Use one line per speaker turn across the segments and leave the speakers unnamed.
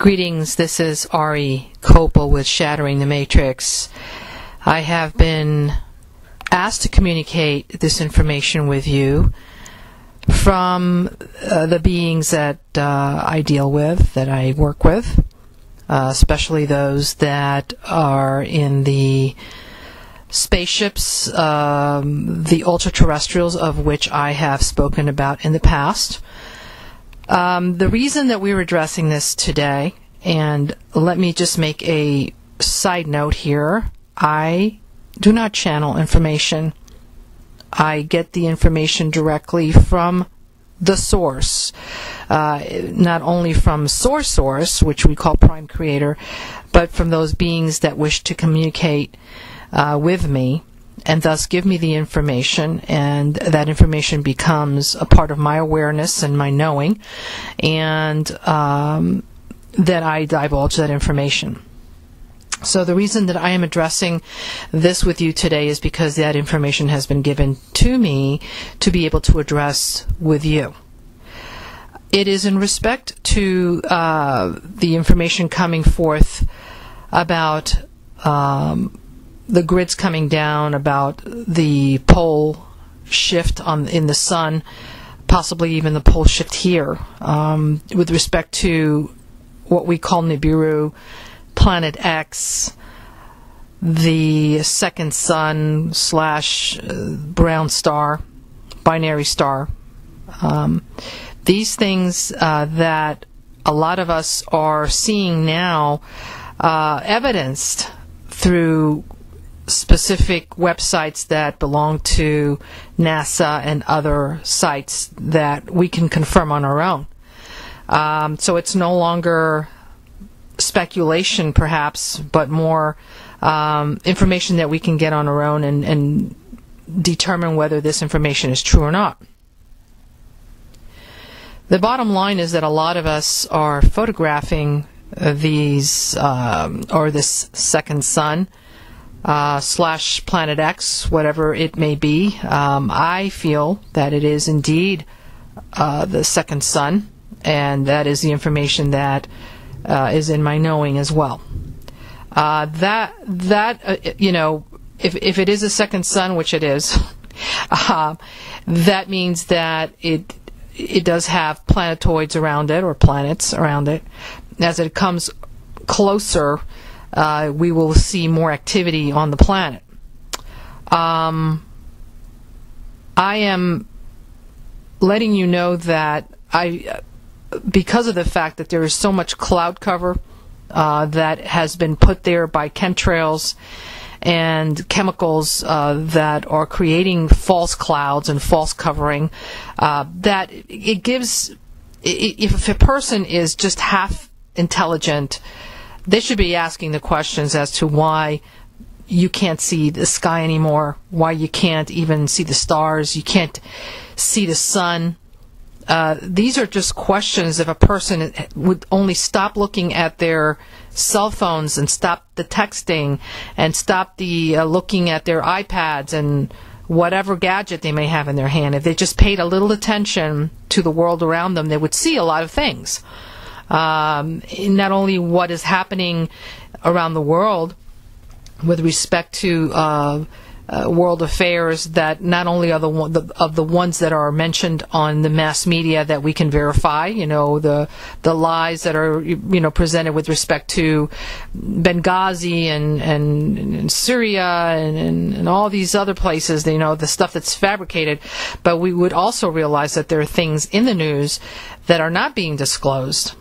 Greetings, this is Ari Copel with Shattering the Matrix. I have been asked to communicate this information with you from the beings that I deal with, that I work with, especially those that are in the spaceships, the Ultraterrestrials, of which I have spoken about in the past. The reason that we're addressing this today, and let me just make a side note here, I do not channel information. I get the information directly from the source, not only from source, which we call Prime Creator, but from those beings that wish to communicate with me, and thus give me the information, and that information becomes a part of my awareness and my knowing, and then I divulge that information. So the reason that I am addressing this with you today is because that information has been given to me to be able to address with you. It is in respect to the information coming forth about the grids coming down, about the pole shift in the sun, possibly even the pole shift here, with respect to what we call Nibiru, Planet X, the second sun / brown star, binary star. These things that a lot of us are seeing now, evidenced through specific websites that belong to NASA and other sites that we can confirm on our own. So it's no longer speculation, perhaps, but more information that we can get on our own and determine whether this information is true or not. The bottom line is that a lot of us are photographing these, or this second sun, / Planet X, whatever it may be. I feel that it is indeed the second sun, and that is the information that is in my knowing as well. You know, if it is a second sun, which it is, that means that it does have planetoids around it, or planets around it. As it comes closer, we will see more activity on the planet. I am letting you know that because of the fact that there is so much cloud cover that has been put there by chemtrails and chemicals that are creating false clouds and false covering, that it gives, if a person is just half intelligent, they should be asking the questions as to why you can't see the sky anymore, why you can't even see the stars, you can't see the sun. These are just questions. If a person would only stop looking at their cell phones and stop the texting and stop the looking at their iPads and whatever gadget they may have in their hand, if they just paid a little attention to the world around them, they would see a lot of things. Not only what is happening around the world with respect to world affairs, that not only are the ones that are mentioned on the mass media that we can verify, you know, the lies that are, you know, presented with respect to Benghazi and Syria and all these other places, you know, the stuff that's fabricated. But we would also realize that there are things in the news that are not being disclosed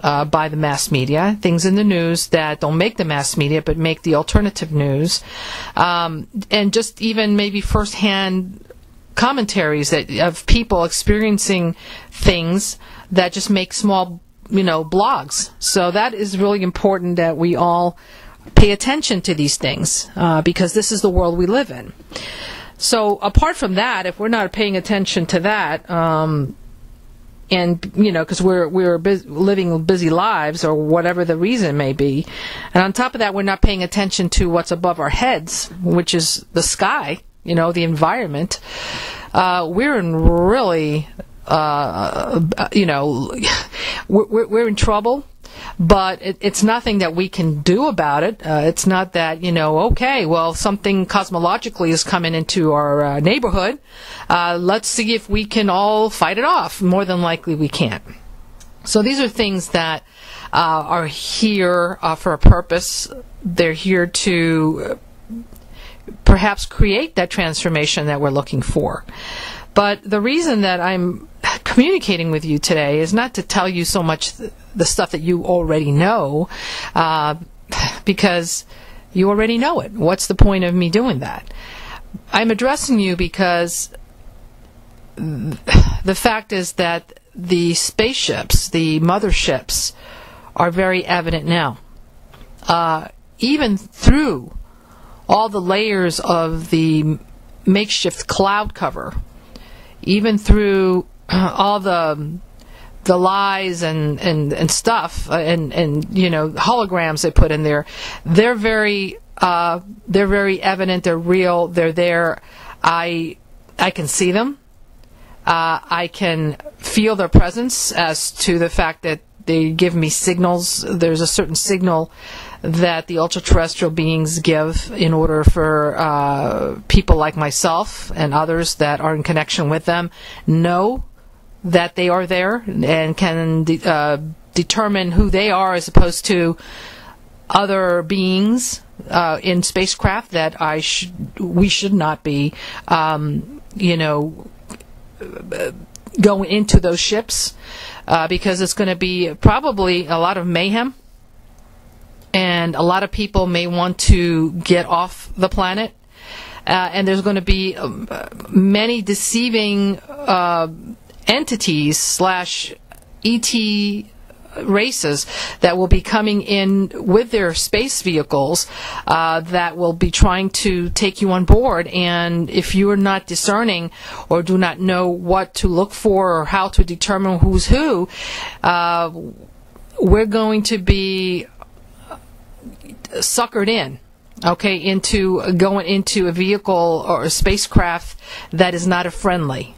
by the mass media, things in the news that don't make the mass media but make the alternative news, and just even maybe first-hand commentaries of people experiencing things that just make small, you know, blogs. So that is really important that we all pay attention to these things, because this is the world we live in. So apart from that, if we're not paying attention to that, and, you know, because we're living busy lives, or whatever the reason may be. And on top of that, we're not paying attention to what's above our heads, which is the sky, you know, the environment. We're in really, you know, we're in trouble. but it's nothing that we can do about it. It's not that, okay, well, something cosmologically is coming into our neighborhood. Let's see if we can all fight it off. More than likely we can't. So these are things that are here for a purpose. They're here to perhaps create that transformation that we're looking for. But the reason that I'm communicating with you today is not to tell you so much the stuff that you already know, because you already know it. What's the point of me doing that? I'm addressing you because the fact is that the spaceships, the motherships, are very evident now. Even through all the layers of the makeshift cloud cover, even through all the lies and stuff and holograms they put in there, they're very evident. They're real. They're there. I can see them. I can feel their presence as to the fact that they give me signals. There's a certain signal that the ultra-terrestrial beings give in order for people like myself and others that are in connection with them know that they are there and can determine who they are, as opposed to other beings in spacecraft that we should not be going into those ships, because it's going to be probably a lot of mayhem, and a lot of people may want to get off the planet, and there's going to be many deceiving entities / ET races that will be coming in with their space vehicles that will be trying to take you on board. And if you are not discerning or do not know what to look for or how to determine who's who, we're going to be suckered in, into going into a vehicle or a spacecraft that is not a friendly.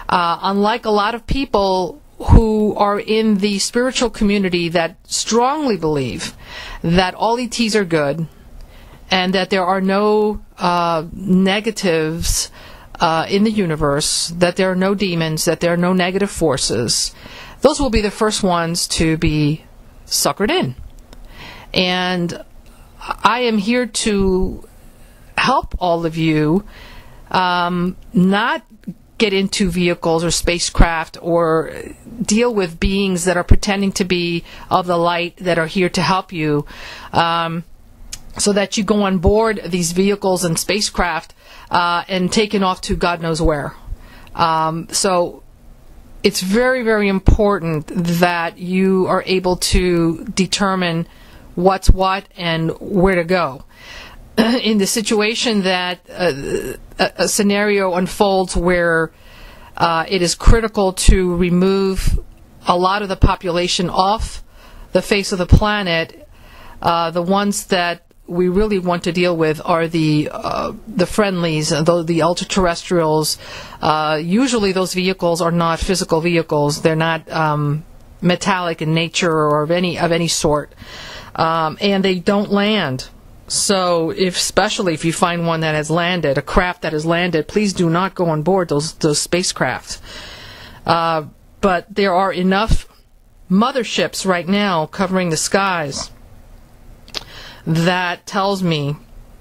Unlike a lot of people who are in the spiritual community that strongly believe that all ETs are good and that there are no negatives in the universe, that there are no demons, that there are no negative forces, those will be the first ones to be suckered in. And I am here to help all of you not get into vehicles or spacecraft or deal with beings that are pretending to be of the light, that are here to help you, so that you go on board these vehicles and spacecraft and taken off to God knows where. So it's very, very important that you are able to determine what's what and where to go. In the situation that a scenario unfolds where it is critical to remove a lot of the population off the face of the planet, the ones that we really want to deal with are the friendlies, the ultra-terrestrials. Usually those vehicles are not physical vehicles. They're not metallic in nature or of any sort. And they don't land. So especially if you find one that has landed, a craft that has landed, please do not go on board those spacecraft. But there are enough motherships right now covering the skies that tells me,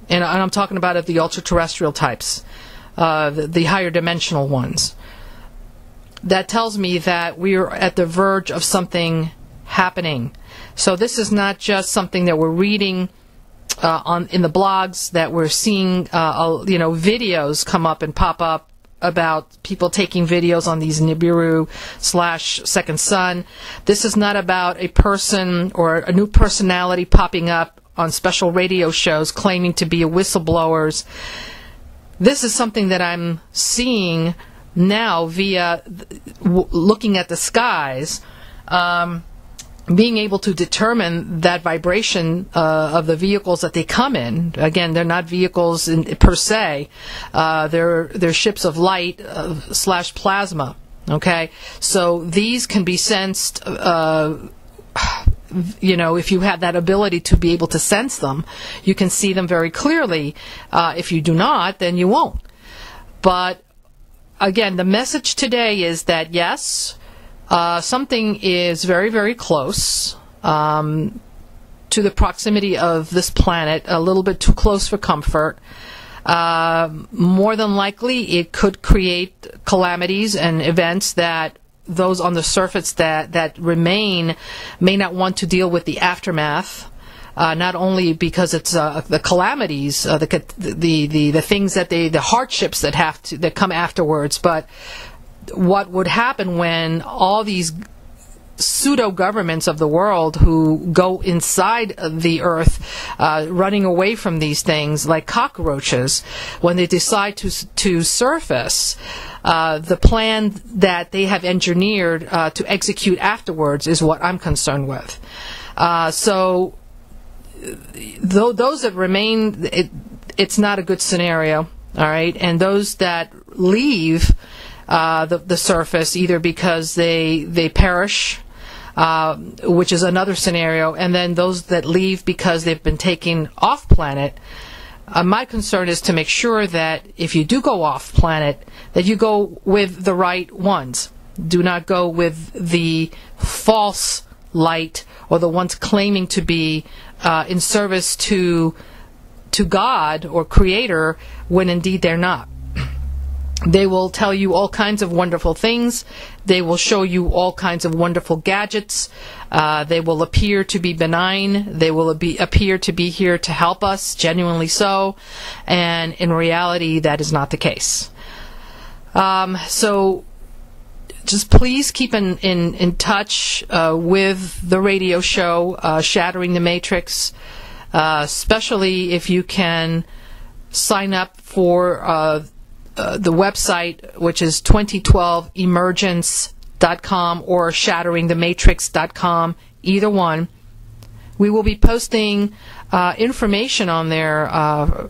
and I'm talking about the ultra-terrestrial types, the higher dimensional ones, that tells me that we are at the verge of something happening. So this is not just something that we're reading in the blogs, that we're seeing videos come up and pop up about people taking videos on these Nibiru / Second Sun. This is not about a person or a new personality popping up on special radio shows claiming to be a whistleblowers. This is something that I'm seeing now via looking at the skies, being able to determine that vibration of the vehicles that they come in. Again, they're not vehicles per se. They're ships of light / plasma. Okay, so these can be sensed if you have that ability to be able to sense them, you can see them very clearly. If you do not, then you won't. But again, the message today is that yes, something is very, very close to the proximity of this planet, a little bit too close for comfort. More than likely, it could create calamities and events that those on the surface that remain may not want to deal with the aftermath. Not only because it's the calamities, the things the hardships that come afterwards, but what would happen when all these pseudo governments of the world who go inside the earth, running away from these things like cockroaches, when they decide to surface, the plan that they have engineered to execute afterwards is what I'm concerned with. So those that remain, it's not a good scenario, all right? And those that leave the surface, either because they perish, which is another scenario, and then those that leave because they've been taken off planet. My concern is to make sure that if you do go off planet, that you go with the right ones. Do not go with the false light or the ones claiming to be in service to God or Creator when indeed they're not. They will tell you all kinds of wonderful things. They will show you all kinds of wonderful gadgets. They will appear to be benign. They will appear to be here to help us, genuinely so. And in reality, that is not the case. So just please keep in touch with the radio show, Shattering the Matrix, especially if you can sign up for the website, which is 2012emergence.com or shatteringthematrix.com, either one. We will be posting information on there,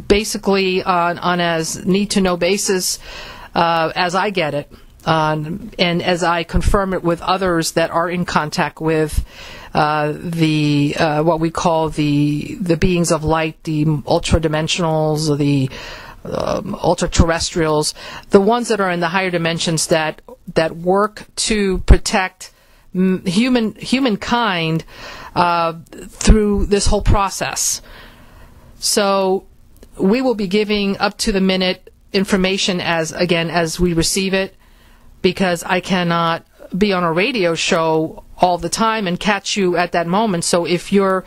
basically on as need-to-know basis as I get it, and as I confirm it with others that are in contact with what we call the beings of light, the ultra-dimensionals, or the ultra-terrestrials, the ones that are in the higher dimensions that work to protect humankind through this whole process. So we will be giving up-to-the-minute information as we receive it, because I cannot be on a radio show all the time and catch you at that moment. So if you're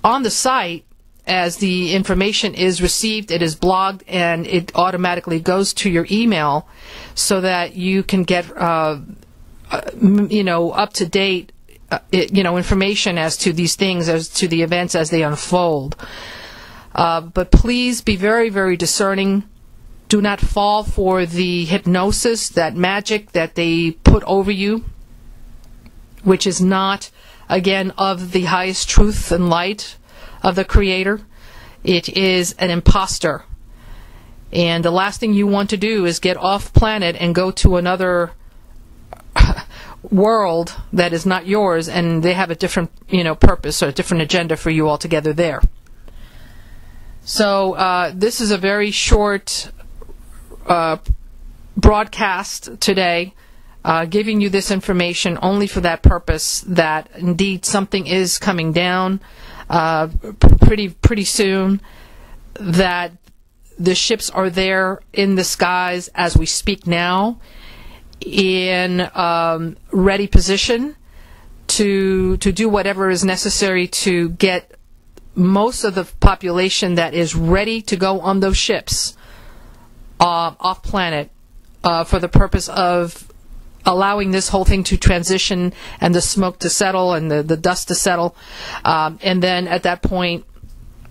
on the site, as the information is received, it is blogged, and it automatically goes to your email so that you can get, up-to-date, information as to these things, as to the events as they unfold. But please be very, very discerning. Do not fall for the hypnosis, that magic that they put over you, which is not, again, of the highest truth and light of the Creator. It is an imposter. And the last thing you want to do is get off planet and go to another world that is not yours, and they have a different, purpose or a different agenda for you altogether there. So this is a very short broadcast today, giving you this information only for that purpose, that indeed something is coming down pretty soon, that the ships are there in the skies as we speak now, in ready position to do whatever is necessary to get most of the population that is ready to go on those ships off planet for the purpose of allowing this whole thing to transition and the smoke to settle and the dust to settle. And then at that point,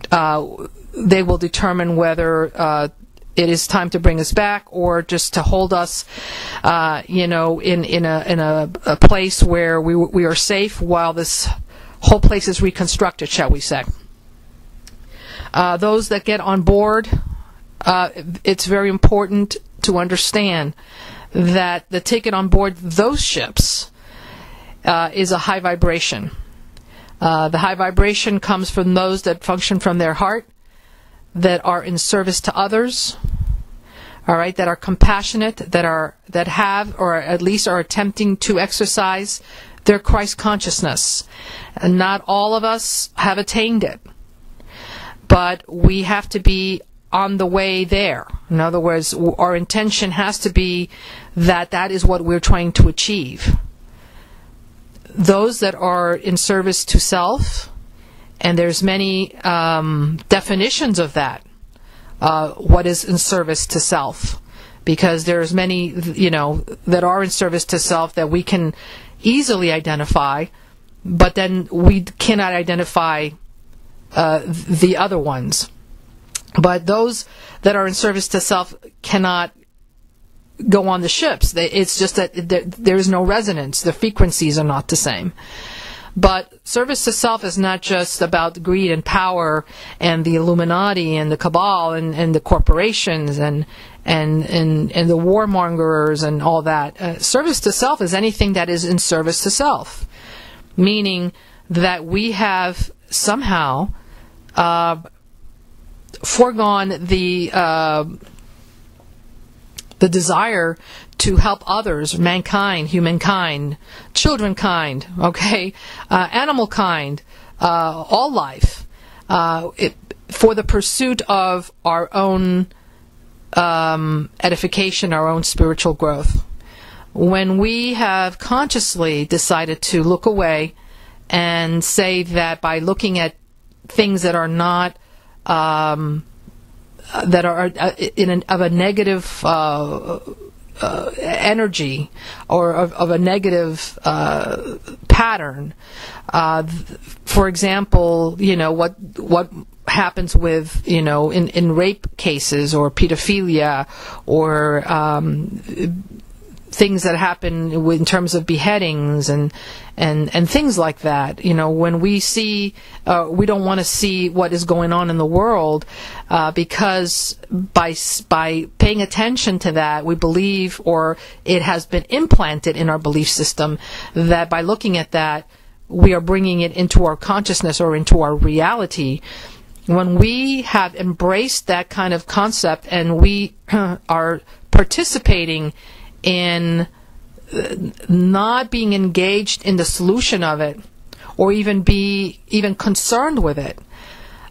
they will determine whether it is time to bring us back or just to hold us, in a place where we are safe while this whole place is reconstructed, shall we say. Those that get on board, it's very important to understand that the ticket on board those ships is a high vibration. The high vibration comes from those that function from their heart, that are in service to others, all right, that are compassionate, that have, or at least are attempting to exercise their Christ consciousness. And not all of us have attained it, but we have to be on the way there. In other words, our intention has to be that is what we're trying to achieve. Those that are in service to self, and there's many definitions of that, what is in service to self, because there's many, that are in service to self that we can easily identify, but then we cannot identify the other ones. But those that are in service to self cannot go on the ships. It's just that there is no resonance. The frequencies are not the same. But service to self is not just about greed and power and the Illuminati and the cabal and the corporations and the warmongers and all that. Service to self is anything that is in service to self, meaning that we have somehow foregone the desire to help others, mankind, humankind, childrenkind, okay, animal kind, all life, for the pursuit of our own edification, our own spiritual growth. When we have consciously decided to look away and say that by looking at things that are not that are of a negative energy or of a negative pattern. For example, what happens with in rape cases or pedophilia or things that happen in terms of beheadings and things like that. When we see, we don't want to see what is going on in the world, because by paying attention to that, we believe, or it has been implanted in our belief system, that by looking at that, we are bringing it into our consciousness or into our reality. When we have embraced that kind of concept and we are participating in not being engaged in the solution of it, or even concerned with it,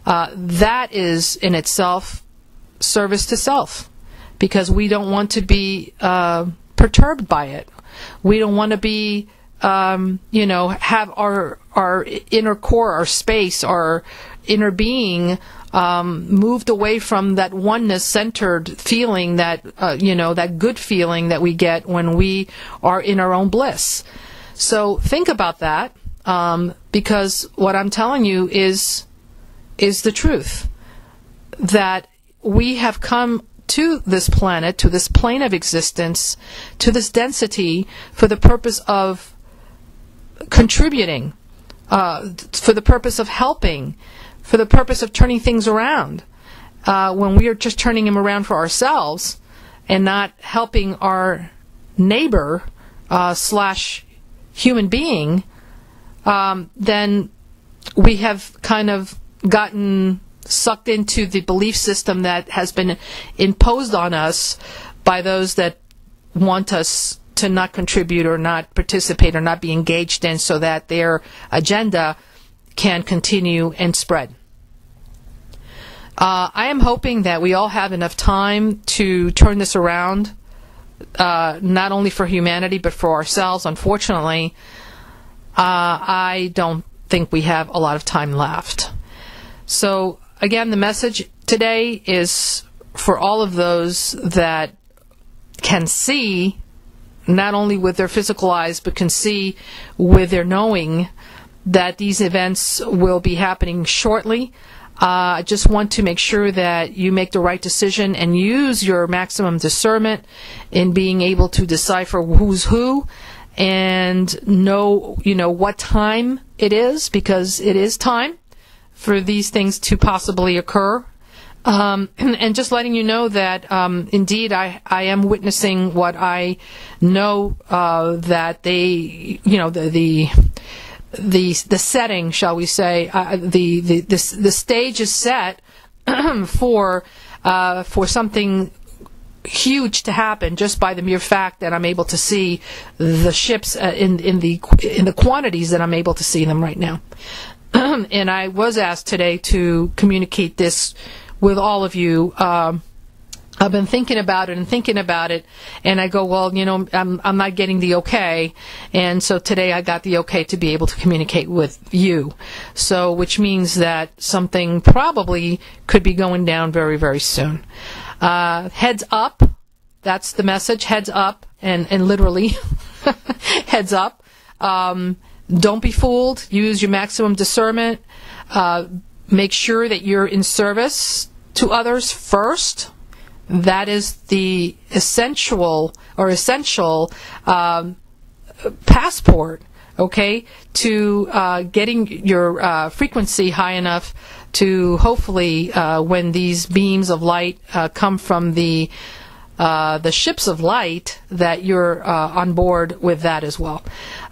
that is in itself service to self, because we don't want to be perturbed by it. We don't want to be, have our inner core, our space, our inner being moved away from that oneness-centered feeling, that that good feeling that we get when we are in our own bliss. So think about that, because what I'm telling you is the truth, that we have come to this planet, to this plane of existence, to this density for the purpose of contributing, for the purpose of helping, for the purpose of turning things around. When we are just turning them around for ourselves and not helping our neighbor / human being, then we have kind of gotten sucked into the belief system that has been imposed on us by those that want us to not contribute or not participate or not be engaged in, so that their agenda can continue and spread. I am hoping that we all have enough time to turn this around, not only for humanity but for ourselves. Unfortunately, I don't think we have a lot of time left. So again, the message today is for all of those that can see, not only with their physical eyes, but can see with their knowing, that these events will be happening shortly. I just want to make sure that you make the right decision and use your maximum discernment in being able to decipher who's who and know, what time it is, because it is time for these things to possibly occur. And just letting you know that indeed I am witnessing what I know that they, the setting, shall we say, the stage is set for something huge to happen just by the mere fact that I'm able to see the ships in the quantities that I'm able to see them right now. And I was asked today to communicate this with all of you. I've been thinking about it, and I go, well, I'm not getting the okay, and so today I got the okay to be able to communicate with you. So, which means that something probably could be going down very, very soon. Heads up, that's the message, heads up, and literally, heads up. Don't be fooled, use your maximum discernment, make sure that you're in service to others first. That is the essential passport, okay, to getting your frequency high enough to hopefully, when these beams of light come from the ships of light, that you're on board with that as well.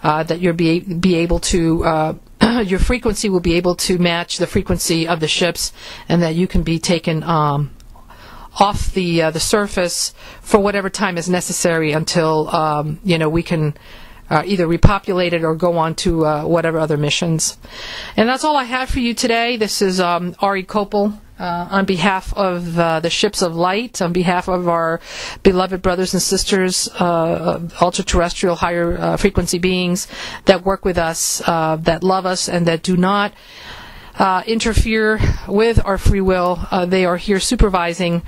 That you'll be able to your frequency will be able to match the frequency of the ships, and that you can be taken off the surface for whatever time is necessary until we can either repopulate it or go on to whatever other missions. And that's all I have for you today. This is Ari Kopel on behalf of the Ships of Light, on behalf of our beloved brothers and sisters, ultra-terrestrial, higher frequency beings that work with us, that love us, and that do not interfere with our free will. They are here supervising.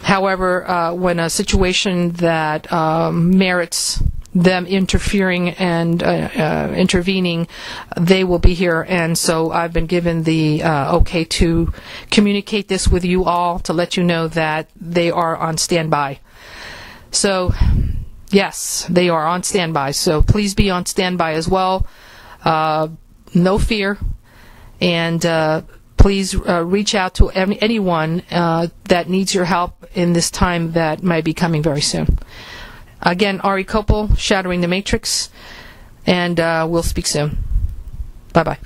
However, when a situation that merits them interfering and intervening, they will be here. And so I've been given the okay to communicate this with you all, to let you know that they are on standby. So, yes, they are on standby. So please be on standby as well. No fear. And please reach out to anyone that needs your help in this time that might be coming very soon. Again, Ari Kopel, Shattering the Matrix, and we'll speak soon. Bye-bye.